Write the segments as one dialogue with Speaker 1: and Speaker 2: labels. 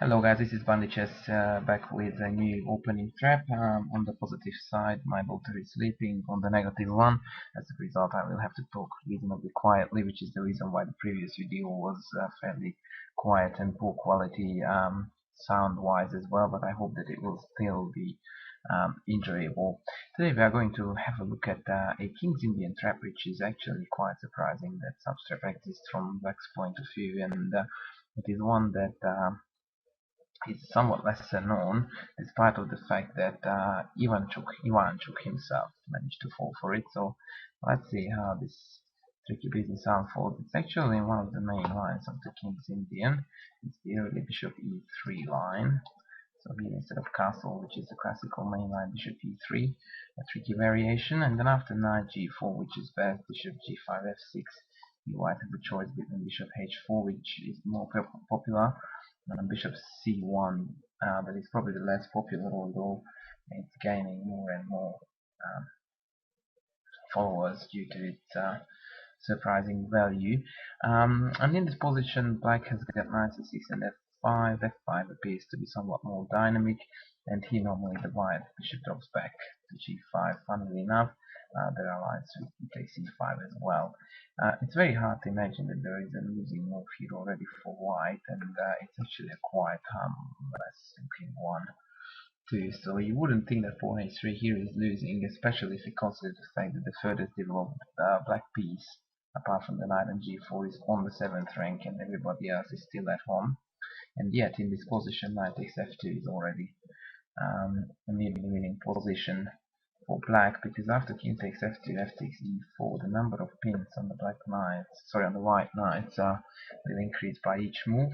Speaker 1: Hello guys, this is Bandichess back with a new opening trap. On the positive side, my daughter is sleeping. On the negative one, as a result, I will have to talk reasonably quietly, which is the reason why the previous video was fairly quiet and poor quality sound-wise as well, but I hope that it will still be enjoyable. Today we are going to have a look at a King's Indian trap, which is actually quite surprising that such trap exists from Black's point of view, and it is one that is somewhat lesser known, despite of the fact that Ivanchuk himself managed to fall for it. So let's see how this tricky business unfolds. It's actually one of the main lines of the King's Indian. It's the early Bishop E3 line. So here instead of castle, which is the classical main line, Bishop E3, a tricky variation, and then after knight G4, which is best, Bishop G5 F6. You might have a choice between Bishop H4, which is more popular, and Bishop C1, that is probably the less popular, although it's gaining more and more um, followers due to its surprising value. And in this position, Black has got knight C6 and F5. F5 appears to be somewhat more dynamic, and here normally the white bishop drops back to G5. Funnily enough, there are lines with take C5 as well. It's very hard to imagine that there is a losing move here already for white, and it's actually a quite harmless looking one too. So you wouldn't think that pawn h3 here is losing, especially if you consider the fact that the furthest developed black piece, apart from the knight on g4, is on the 7th rank and everybody else is still at home. And yet in this position, knight takes f2 is already a nearly winning position for black, because after king takes f2, f takes e4, the number of pins on the on the white knights will increase by each move.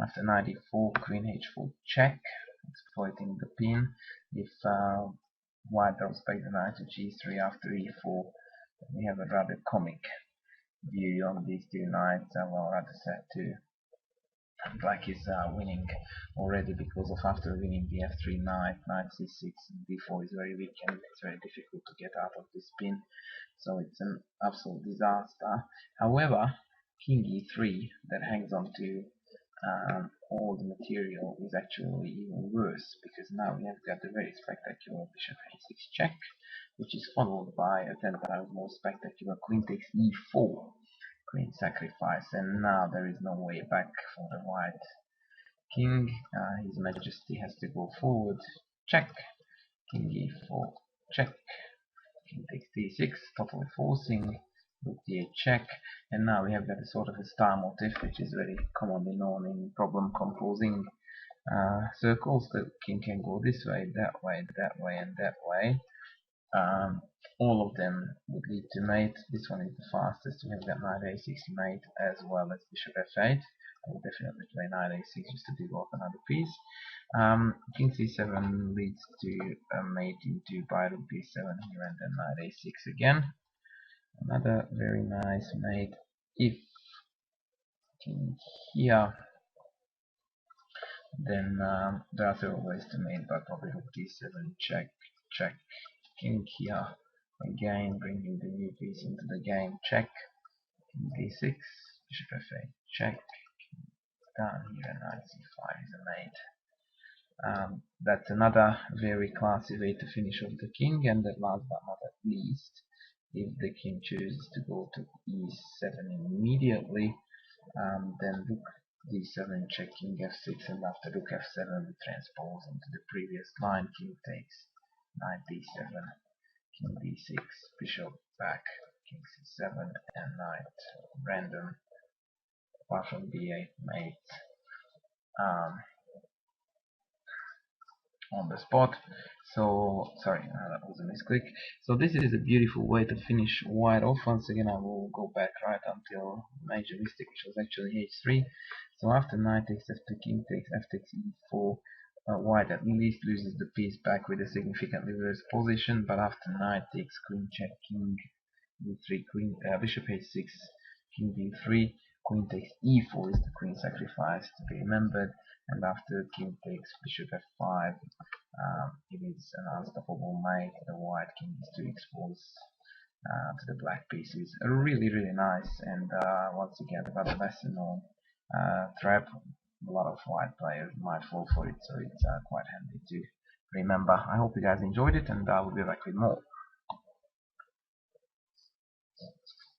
Speaker 1: After knight e4, queen h4 check, exploiting the pin. If white drops back the knight to g3 after e4, we have a rather comic view on these two knights. Well, rather set to black is winning already, because of after winning the f3 knight, knight c6, d4 is very weak and it's very difficult to get out of this pin. So it's an absolute disaster. However, king e3 that hangs on to all the material is actually even worse, because now we have got the very spectacular bishop a6 check, which is followed by a 10 times more spectacular queen takes e4, queen sacrifice, and now there is no way back for the white king. His Majesty has to go forward, check, king e4, check, king takes d6, totally forcing rook d8 check, and now we have got a sort of a star motif, which is very commonly known in problem composing circles. The king can go this way, that way, that way, and that way. All of them would lead to mate. This one is the fastest. We have got knight a6 mate as well as bishop f8. I will definitely play knight a6 just to develop another piece. King c7 leads to a mate into by rook b7 here, and then knight a6 again. Another very nice mate. If king here, then there are several ways to mate, but probably rook d7 check, check, king here. Again, bringing the new piece into the game. Check, king d6, bishop f8, check, down here, and knight c5 is a mate. That's another very classy way to finish off the king, and that last but not least, if the king chooses to go to e7 immediately, then rook d7 check, king f6, and after rook f7 we transpose into the previous line. King takes knight d7, king d6, bishop back, king c7, and knight random, apart from b8 mate on the spot. So sorry, that was a misclick. So this is a beautiful way to finish white off. Once again, I will go back right until major mistake, which was actually h3. So after knight takes f2, king takes f takes e4, white at least loses the piece back with a significantly worse position. But after knight takes queen check, king d3, queen bishop h6, king d3, queen takes e4 is the queen sacrifice to be remembered, and after king takes bishop f5, it is an unstoppable mate. The white king is too exposed to the black pieces. Really, really nice, and once again, rather lesser known trap, a lot of white players might fall for it, so it's quite handy to remember. I hope you guys enjoyed it, and I will be back with more.